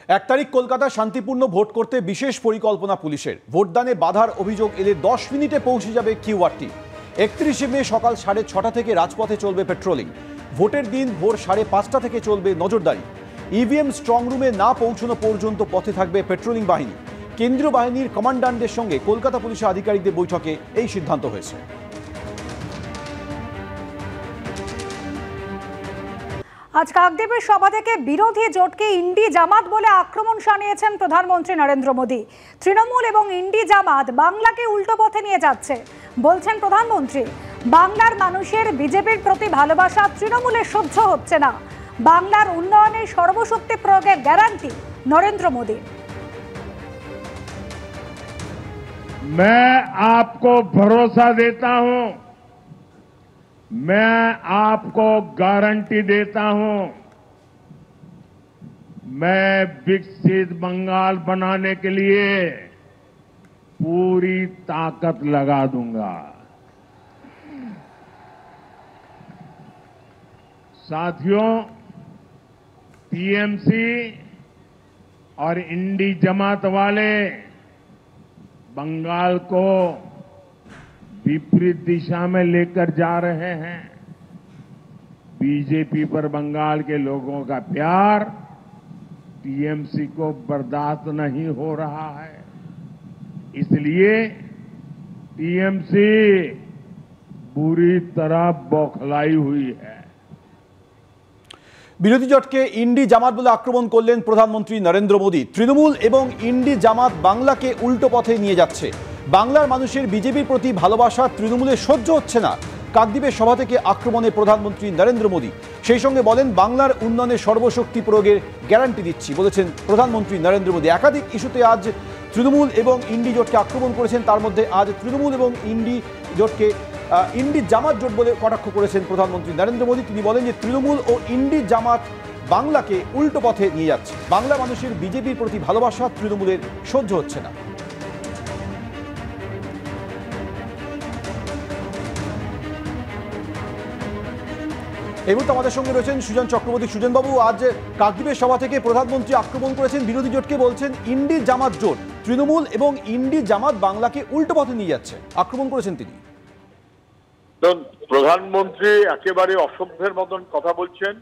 এক তারিখ কলকাতা শান্তিপূর্ণ ভোট করতে বিশেষ পরিকল্পনা পুলিশের। ভোটদানে বাধার অভিযোগ এলে 10 মিনিটে পৌঁছে যাবে কিউআরটি। 31 মে সকাল 6:30 থেকে রাজপথে চলবে পেট্রোলিং। ভোটের দিন ভোর 5:30 থেকে চলবে নজরদারি। ইভিএম স্ট্রং রুমে না পৌঁছানো পর্যন্ত পথে থাকবে পেট্রোলিং বাহিনী। কেন্দ্রীয় বাহিনীর কমান্ডান্টদের সঙ্গে কলকাতা পুলিশের আধিকারিকদের বৈঠকে এই সিদ্ধান্ত হয়েছে। আজ কাকদ্বীপের সভা থেকে বিরোধী জোটকে ইন্ডি জামাত বলে আক্রমণ শানিয়েছেন প্রধানমন্ত্রী নরেন্দ্র মোদী। তৃণমূল এবং ইন্ডি জামাত বাংলাকে উল্টো পথে নিয়ে যাচ্ছে বলছেন প্রধানমন্ত্রী। বাংলার মানুষের বিজেপির প্রতি ভালোবাসা তৃণমূলের সহ্য হচ্ছে না। বাংলার উন্নয়নের সর্বশক্তি প্রয়োগের গ্যারান্টি নরেন্দ্র মোদী। मैं आपको भरोसा देता हूं, मैं आपको गारंटी देता हूं, मैं विकसित बंगाल बनाने के लिए पूरी ताकत लगा दूंगा। साथियों, टीएमसी और इंडी जमात वाले बंगाल को विपरीत दिशा में लेकर जा रहे हैं। बीजेपी पर बंगाल के लोगों का प्यार टीएमसी को बर्दाश्त नहीं हो रहा है, इसलिए टीएमसी बुरी तरह बौखलाई हुई है। বিরোধী জোটকে ইন্ডি জামাত বলে আক্রমণ করলেন প্রধানমন্ত্রী নরেন্দ্র মোদী। তৃণমূল এবং ইন্ডি জামাত বাংলাকে উল্টো পথে নিয়ে যাচ্ছে। বাংলার মানুষের বিজেপির প্রতি ভালোবাসা তৃণমূলের সহ্য হচ্ছে না। কাকদ্বীপের সভা থেকে আক্রমণে প্রধানমন্ত্রী নরেন্দ্র মোদী। সেই সঙ্গে বলেন, বাংলার উন্নয়নে সর্বশক্তি প্রয়োগের গ্যারান্টি দিচ্ছি বলেছেন প্রধানমন্ত্রী নরেন্দ্র মোদী। একাধিক ইস্যুতে আজ তৃণমূল এবং ইন্ডি জোটকে আক্রমণ করেছেন। তার মধ্যে আজ তৃণমূল এবং ইন্ডি জোটকে ইন্ডি জামাত জোট বলে কটাক্ষ করেছেন প্রধানমন্ত্রী নরেন্দ্র মোদী। তিনি বলেন যে তৃণমূল ও ইন্ডি জামাত বাংলাকে উল্টো পথে নিয়ে যাচ্ছে। বাংলা মানুষের বিজেপির প্রতি ভালোবাসা তৃণমূলের সহ্য হচ্ছে না। এই মুহূর্তে আমাদের সঙ্গে রয়েছেন সুজন চক্রবর্তী। সুজনবাবু, আজ কাকদ্বীপের সভা থেকে প্রধানমন্ত্রী আক্রমণ করেছেন বিরোধী জোটকে, বলছেন ইন্ডি জামাত জোট, তৃণমূল এবং ইন্ডি জামাত বাংলাকে উল্টো পথে নিয়ে যাচ্ছে, আক্রমণ করেছেন তিনি। প্রধানমন্ত্রী একেবারে অসভ্যের মতন কথা বলছেন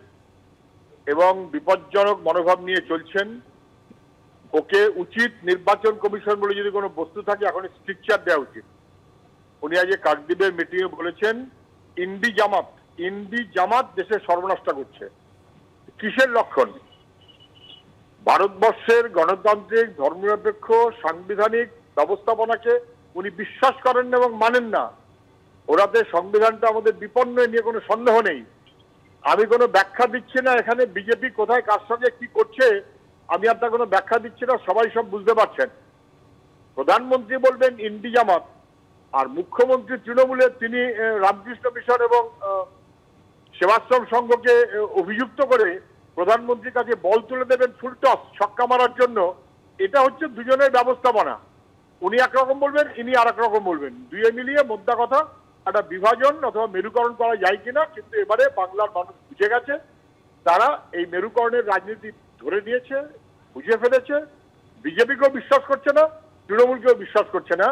এবং বিপজ্জনক মনোভাব নিয়ে চলছেন। ওকে উচিত নির্বাচন কমিশন বলে যদি কোনো বস্তু থাকে এখন স্ট্রিকচার দেওয়া উচিত। উনি আজ কাকদ্বীপের মিটিংয়ে বলেছেন ইন্ডি জামাত দেশের সর্বনাশ করছে। কিসের লক্ষণ? ভারতবর্ষের গণতান্ত্রিক ধর্মনিরপেক্ষ সাংবিধানিক ব্যবস্থাপনাকে উনি বিশ্বাস করেন না এবং মানেন না। ওরাতে সংবিধানটা আমাদের বিপন্ন নিয়ে কোনো সন্দেহ নেই। আমি কোনো ব্যাখ্যা দিচ্ছি না এখানে বিজেপি কোথায় কার সঙ্গে কি করছে, আমি আপনার কোনো ব্যাখ্যা দিচ্ছি না, সবাই সব বুঝতে পারছেন। প্রধানমন্ত্রী বলবেন ইন্ডি জামাত, আর মুখ্যমন্ত্রী তৃণমূলের তিনি রামকৃষ্ণ মিশন এবং সেবাশ্রম সংঘকে অভিযুক্ত করে প্রধানমন্ত্রীর কাছে বল তুলে দেবেন ফুলটস ছক্কা মারার জন্য। এটা হচ্ছে দুজনের ব্যবস্থাপনা। উনি একরকম বলবেন, ইনি আর এক রকম বলবেন, দুয়ে মিলিয়ে মোদ্দা কথা একটা বিভাজন অথবা মেরুকরণ করা যায় কিনা। কিন্তু এবারে বাংলার মানুষ বুঝে গেছে, তারা এই মেরুকরণের রাজনীতি ধরে নিয়েছে, বুঝে ফেলেছে। বিজেপিকেও বিশ্বাস করছে না, তৃণমূলকেও বিশ্বাস করছে না।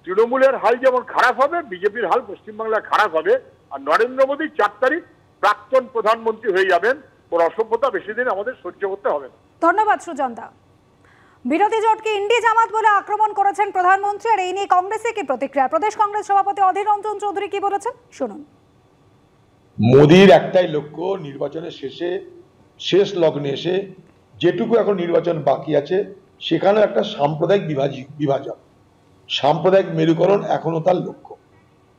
তৃণমূলের হাল যেমন খারাপ হবে, বিজেপির হাল পশ্চিমবাংলায় খারাপ হবে। আর নরেন্দ্র মোদী 4 তারিখ প্রাক্তন প্রধানমন্ত্রী হয়ে যাবেন। ওর অসভ্যতা বেশি দিন আমাদের সহ্য করতে হবে না। ধন্যবাদ সুজনদা। বিরোধী জোটকে ইন্ডি জামাত বলে আক্রমণ করেছেন প্রধানমন্ত্রী, আর এই নিয়ে কংগ্রেসে কি প্রতিক্রিয়া? প্রদেশ কংগ্রেস সভাপতি অধীর রঞ্জন চৌধুরী কি বলেছেন শুনুন। মোদির একটাই লক্ষ্য, নির্বাচনের শেষ লগ্নে এসে যেটুকু এখন নির্বাচন বাকি আছে সেখানে একটা সাম্প্রদায়িক বিভাজন, সাম্প্রদায়িক মেরুকরণ এখনো তার লক্ষ্য।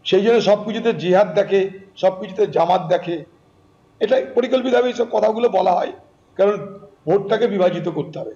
সেই জন্য সবকিছুতে জিহাদ দেখে, সবকিছুতে জামাত দেখে। এটা পরিকল্পিতভাবে এইসব কথাগুলো বলা হয়, কারণ ভোটটাকে বিভাজিত করতে হবে।